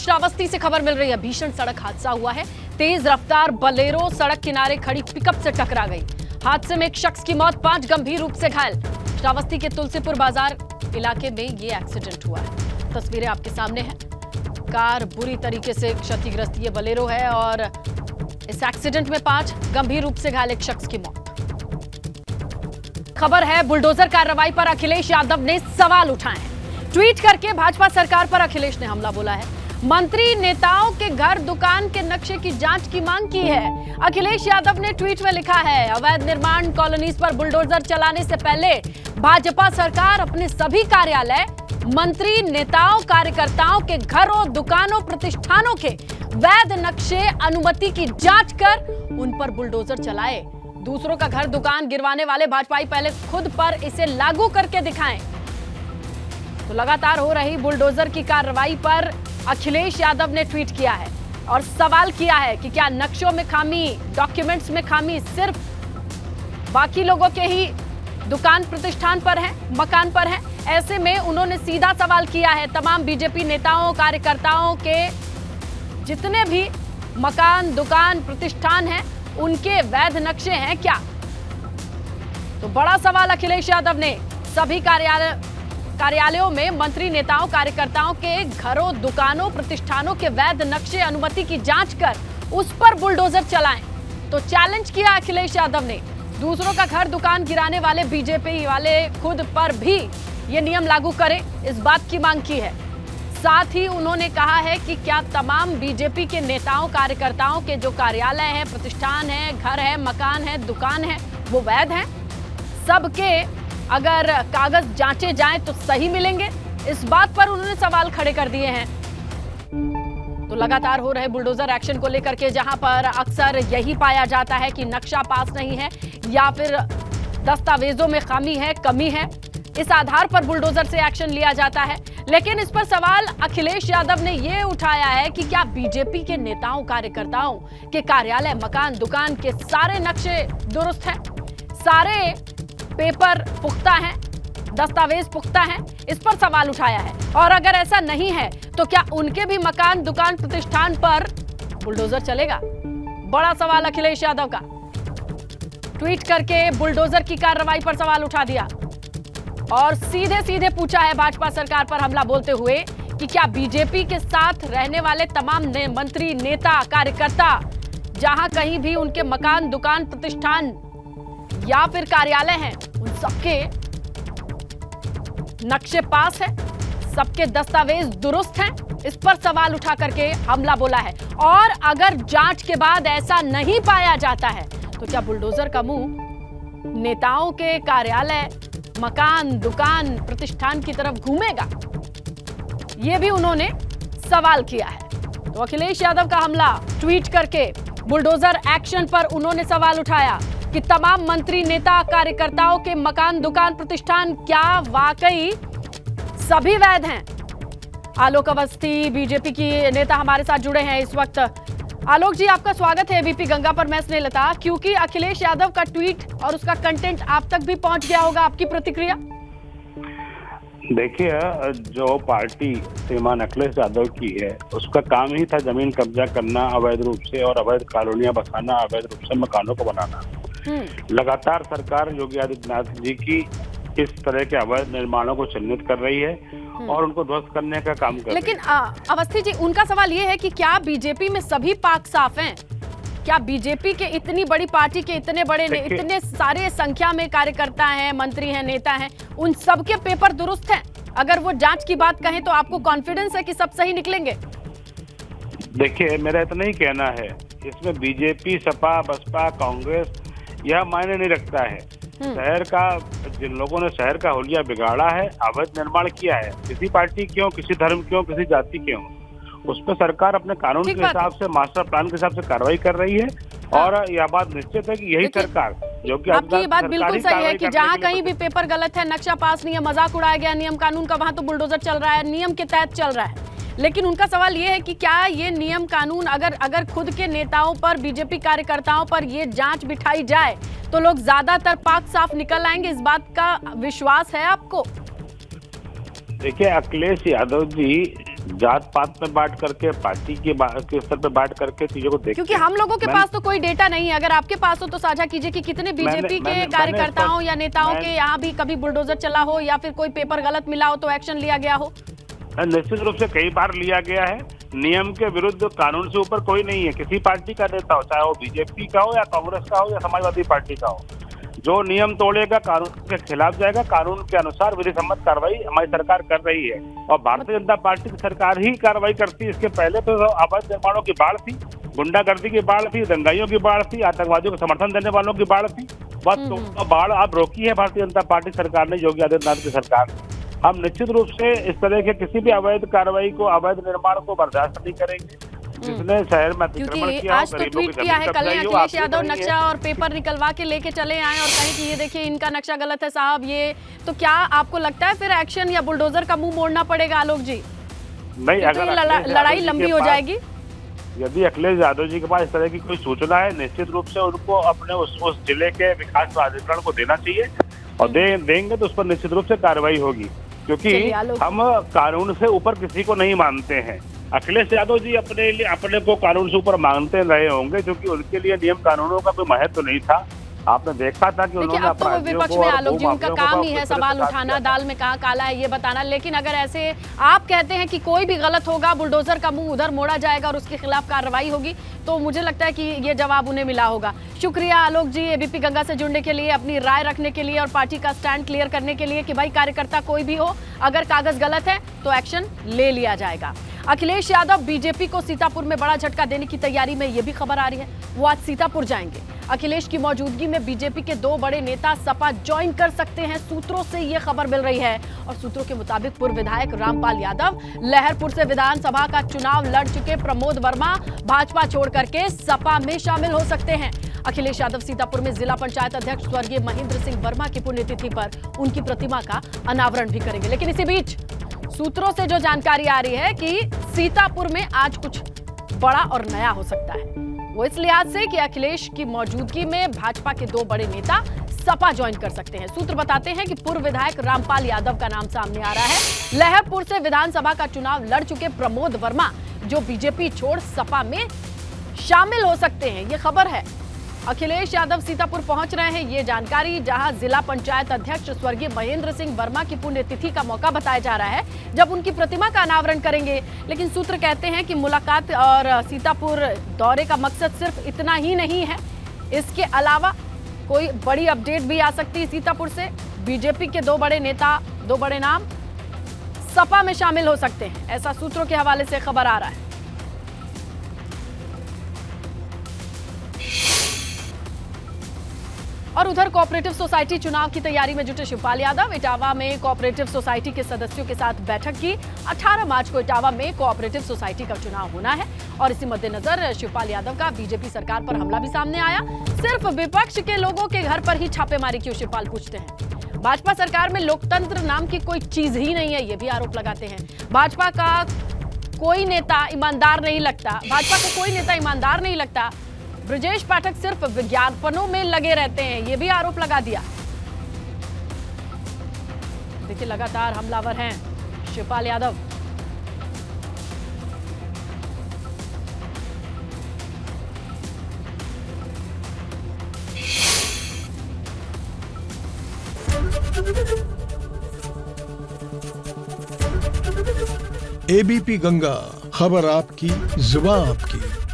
श्रावस्ती से खबर मिल रही है, भीषण सड़क हादसा हुआ है। तेज रफ्तार बलेरो सड़क किनारे खड़ी पिकअप से टकरा गई। हादसे में एक शख्स की मौत, 5 गंभीर रूप से घायल। श्रावस्ती के तुलसीपुर बाजार इलाके में ये एक्सीडेंट हुआ है। तस्वीरें आपके सामने हैं। कार बुरी तरीके से क्षतिग्रस्त ये बलेरो है और इस एक्सीडेंट में 5 गंभीर रूप से घायल एक शख्स की मौत। खबर है बुलडोजर कार्रवाई पर अखिलेश यादव ने सवाल उठाए हैं। ट्वीट करके भाजपा सरकार पर अखिलेश ने हमला बोला है। मंत्री नेताओं के घर दुकान के नक्शे की जांच की मांग की है। अखिलेश यादव ने ट्वीट में लिखा है, अवैध निर्माण कॉलोनीज पर बुलडोजर चलाने से पहले भाजपा सरकार अपने सभी कार्यालय, मंत्री नेताओं कार्यकर्ताओं के घरों दुकानों प्रतिष्ठानों के वैध नक्शे अनुमति की जांच कर उन पर बुलडोजर चलाए। दूसरों का घर दुकान गिरवाने वाले भाजपाई पहले खुद पर इसे लागू करके दिखाएं। तो लगातार हो रही बुलडोजर की कार्रवाई पर अखिलेश यादव ने ट्वीट किया है और सवाल किया है कि क्या नक्शों में खामी, डॉक्यूमेंट्स में खामी सिर्फ बाकी लोगों के ही दुकान प्रतिष्ठान पर है, मकान पर है। ऐसे में उन्होंने सीधा सवाल किया है, तमाम बीजेपी नेताओं कार्यकर्ताओं के जितने भी मकान दुकान प्रतिष्ठान हैं उनके वैध नक्शे हैं क्या? तो बड़ा सवाल अखिलेश यादव ने सभी कार्यालयों में मंत्री नेताओं कार्यकर्ताओं के घरों दुकानों प्रतिष्ठानों के वैध नक्शे अनुमति की जांच कर उस पर बुलडोजर चलाएं। तो चैलेंज किया अखिलेश यादव ने। दूसरों का घर दुकान गिराने वाले बीजेपी वाले खुद पर भी ये नियम लागू करें, इस बात की मांग की है। साथ ही उन्होंने कहा है कि क्या तमाम बीजेपी के नेताओं कार्यकर्ताओं के जो कार्यालय हैं, प्रतिष्ठान हैं, घर है, मकान है, दुकान है, वो वैध हैं? सबके अगर कागज जांचे जाएं तो सही मिलेंगे? इस बात पर उन्होंने सवाल खड़े कर दिए हैं। तो लगातार हो रहे बुलडोजर एक्शन को लेकर के जहां पर अक्सर यही पाया जाता है कि नक्शा पास नहीं है या फिर दस्तावेजों में खामी है, कमी है, इस आधार पर बुलडोजर से एक्शन लिया जाता है। लेकिन इस पर सवाल अखिलेश यादव ने यह उठाया है कि क्या बीजेपी के नेताओं कार्यकर्ताओं के कार्यालय, मकान, दुकान के सारे नक्शे दुरुस्त हैं, सारे पेपर पुख्ता हैं, दस्तावेज पुख्ता हैं? इस पर सवाल उठाया है। और अगर ऐसा नहीं है तो क्या उनके भी मकान दुकान प्रतिष्ठान पर बुलडोजर चलेगा? बड़ा सवाल अखिलेश यादव का। ट्वीट करके बुलडोजर की कार्रवाई पर सवाल उठा दिया और सीधे सीधे पूछा है भाजपा सरकार पर हमला बोलते हुए कि क्या बीजेपी के साथ रहने वाले तमाम मंत्री नेता कार्यकर्ता जहां कहीं भी उनके मकान दुकान प्रतिष्ठान या फिर कार्यालय हैं, उन सबके नक्शे पास है, सबके दस्तावेज दुरुस्त हैं? इस पर सवाल उठा करके हमला बोला है। और अगर जांच के बाद ऐसा नहीं पाया जाता है तो क्या बुलडोजर का मुंह नेताओं के कार्यालय, मकान दुकान प्रतिष्ठान की तरफ घूमेगा? यह भी उन्होंने सवाल किया है। तो अखिलेश यादव का हमला ट्वीट करके बुलडोजर एक्शन पर उन्होंने सवाल उठाया कि तमाम मंत्री नेता कार्यकर्ताओं के मकान दुकान प्रतिष्ठान क्या वाकई सभी वैध हैं? आलोक अवस्थी बीजेपी की नेता हमारे साथ जुड़े हैं इस वक्त। आलोक जी, आपका स्वागत है एबीपी गंगा पर। मैं स्नेहलता। क्योंकि अखिलेश यादव का ट्वीट और उसका कंटेंट आप तक भी पहुंच गया होगा, आपकी प्रतिक्रिया? देखिए, जो पार्टी श्रीमान अखिलेश यादव की है उसका काम ही था जमीन कब्जा करना अवैध रूप से और अवैध कॉलोनियां बसाना, अवैध रूप से मकानों को बनाना। लगातार सरकार योगी आदित्यनाथ जी की इस तरह के अवैध निर्माणों को चिन्हित कर रही है और उनको ध्वस्त करने का काम कर रही है। लेकिन अवस्थी जी, उनका सवाल ये है कि क्या बीजेपी में सभी पाक साफ हैं? क्या बीजेपी के इतनी बड़ी पार्टी के इतने बड़े इतने सारे संख्या में कार्यकर्ता हैं, मंत्री हैं, नेता हैं, उन सबके पेपर दुरुस्त हैं? अगर वो जांच की बात कहें तो आपको कॉन्फिडेंस है कि सब सही निकलेंगे? देखिए, मेरा इतना ही कहना है, इसमें बीजेपी, सपा, बसपा, कांग्रेस यह मायने नहीं रखता है। शहर का, जिन लोगों ने शहर का हुलिया बिगाड़ा है, अवैध निर्माण किया है, किसी पार्टी क्यों, किसी धर्म क्यों, किसी जाति क्यों, उस पर सरकार अपने कानून के हिसाब से, मास्टर प्लान के हिसाब से कार्रवाई कर रही है। और यह बात निश्चित है कि यही सरकार, जो कि आपकी ये बात बिल्कुल सही है कि जहां कहीं भी पेपर गलत है, नक्शा पास नहीं है, मजाक उड़ाया गया नियम कानून का, वहां तो बुलडोजर चल रहा है, नियम के तहत चल रहा है। लेकिन उनका सवाल ये है कि क्या ये नियम कानून अगर खुद के नेताओं पर, बीजेपी कार्यकर्ताओं पर ये जांच बिठाई जाए तो लोग ज्यादातर पाक साफ निकल आएंगे? इस बात का विश्वास है आपको? देखिए, अखिलेश यादव जी जात पात में बांट करके, पार्टी के स्तर पे बांट करके चीजों को देखते क्योंकि हम लोगों के पास तो कोई डेटा नहीं है। अगर आपके पास हो तो साझा कीजिए कि कितने बीजेपी के कार्यकर्ताओं या नेताओं के यहाँ भी कभी बुलडोजर चला हो या फिर कोई पेपर गलत मिला हो तो एक्शन लिया गया हो। निश्चित रूप से कई बार लिया गया है। नियम के विरुद्ध कानून से ऊपर कोई नहीं है। किसी पार्टी का नेता हो, चाहे वो बीजेपी का हो या कांग्रेस का हो या समाजवादी पार्टी का हो, जो नियम तोड़ेगा कानून के खिलाफ जाएगा। कानून के अनुसार विधि सम्मत कार्रवाई हमारी सरकार कर रही है और भारतीय जनता पार्टी की सरकार ही कार्रवाई करती है। इसके पहले तो अवैध निर्माणों की बाढ़ थी, गुंडागर्दी की बाढ़ थी, दंगाइयों की बाढ़ थी, आतंकवादियों को समर्थन देने वालों की बाढ़ थी। बस तो बाढ़ अब रोकी है भारतीय जनता पार्टी सरकार ने, योगी आदित्यनाथ की सरकार ने। हम निश्चित रूप से इस तरह के किसी भी अवैध कार्रवाई को, अवैध निर्माण को बर्दाश्त नहीं करेंगे। जिसने शहर में अतिक्रमण किया, आज तो ट्वीट किया है कल अखिलेश यादव, नक्शा और पेपर निकलवा के लेके चले आए और कहें कि ये देखिए इनका नक्शा गलत है साहब। ये तो क्या आपको लगता है फिर एक्शन या बुलडोजर का मुंह मोड़ना पड़ेगा आलोक जी? नहीं, अगर लड़ाई लंबी हो जाएगी। यदि अखिलेश यादव जी के पास इस तरह की कोई सूचना है, निश्चित रूप से उनको अपने उस जिले के विकास प्राधिकरण को देना चाहिए और देंगे तो उस पर निश्चित रूप से कार्रवाई होगी, क्योंकि हम कानून से ऊपर किसी को नहीं मानते हैं। अखिलेश यादव जी अपने को कानून से ऊपर मानते रहे होंगे, क्योंकि उनके लिए नियम कानूनों का कोई महत्व नहीं था। आपने देखा था कि उन्होंने अब तो विपक्ष में आलोक जी उनका काम ही है सवाल उठाना, दाल में कहाँ काला है ये बताना। लेकिन अगर ऐसे आप कहते हैं कि कोई भी गलत होगा, बुलडोजर का मुंह उधर मोड़ा जाएगा और उसके खिलाफ कार्रवाई होगी, तो मुझे लगता है कि ये जवाब उन्हें मिला होगा। शुक्रिया आलोक जी एबीपी गंगा से जुड़ने के लिए, अपनी राय रखने के लिए और पार्टी का स्टैंड क्लियर करने के लिए कि भाई कार्यकर्ता कोई भी हो, अगर कागज गलत है तो एक्शन ले लिया जाएगा। अखिलेश यादव बीजेपी को सीतापुर में बड़ा झटका देने की तैयारी में, ये भी खबर आ रही है। वो आज सीतापुर जाएंगे। अखिलेश की मौजूदगी में बीजेपी के 2 बड़े नेता सपा ज्वाइन कर सकते हैं, सूत्रों से ये खबर मिल रही है। और सूत्रों के मुताबिक पूर्व विधायक रामपाल यादव लहरपुर से विधानसभा का चुनाव लड़ चुके प्रमोद वर्मा भाजपा छोड़ करके सपा में शामिल हो सकते हैं। अखिलेश यादव सीतापुर में जिला पंचायत अध्यक्ष स्वर्गीय महेंद्र सिंह वर्मा की पुण्यतिथि पर उनकी प्रतिमा का अनावरण भी करेंगे। लेकिन इसी बीच सूत्रों से जो जानकारी आ रही है कि सीतापुर में आज कुछ बड़ा और नया हो सकता है, वो इस लिहाज से कि अखिलेश की मौजूदगी में भाजपा के 2 बड़े नेता सपा ज्वाइन कर सकते हैं। सूत्र बताते हैं कि पूर्व विधायक रामपाल यादव का नाम सामने आ रहा है। लहरपुर से विधानसभा का चुनाव लड़ चुके प्रमोद वर्मा जो बीजेपी छोड़ सपा में शामिल हो सकते हैं, ये खबर है। अखिलेश यादव सीतापुर पहुंच रहे हैं, ये जानकारी, जहां जिला पंचायत अध्यक्ष स्वर्गीय महेंद्र सिंह वर्मा की पुण्यतिथि का मौका बताया जा रहा है, जब उनकी प्रतिमा का अनावरण करेंगे। लेकिन सूत्र कहते हैं कि मुलाकात और सीतापुर दौरे का मकसद सिर्फ इतना ही नहीं है, इसके अलावा कोई बड़ी अपडेट भी आ सकती है सीतापुर से। बीजेपी के 2 बड़े नेता, 2 बड़े नाम सपा में शामिल हो सकते हैं, ऐसा सूत्रों के हवाले से खबर आ रहा है। और उधर कोऑपरेटिव सोसाइटी चुनाव की तैयारी में जुटे शिवपाल यादव इटावा में कोऑपरेटिव सोसाइटी के सदस्यों के साथ बैठक की। 18 मार्च को इटावा में कोऑपरेटिव सोसाइटी का चुनाव होना है और इसी मद्देनजर शिवपाल यादव का बीजेपी सरकार पर हमला भी सामने आया। सिर्फ विपक्ष के लोगों के घर पर ही छापेमारी क्यों, शिवपाल पूछते हैं। भाजपा सरकार में लोकतंत्र नाम की कोई चीज ही नहीं है, ये भी आरोप लगाते हैं। भाजपा का कोई नेता ईमानदार नहीं लगता, भाजपा को कोई नेता ईमानदार नहीं लगता। ब्रजेश पाठक सिर्फ विज्ञापनों में लगे रहते हैं, ये भी आरोप लगा दिया। देखिए लगातार हमलावर हैं शिवपाल यादव। एबीपी गंगा, खबर आपकी, जुबान आपकी।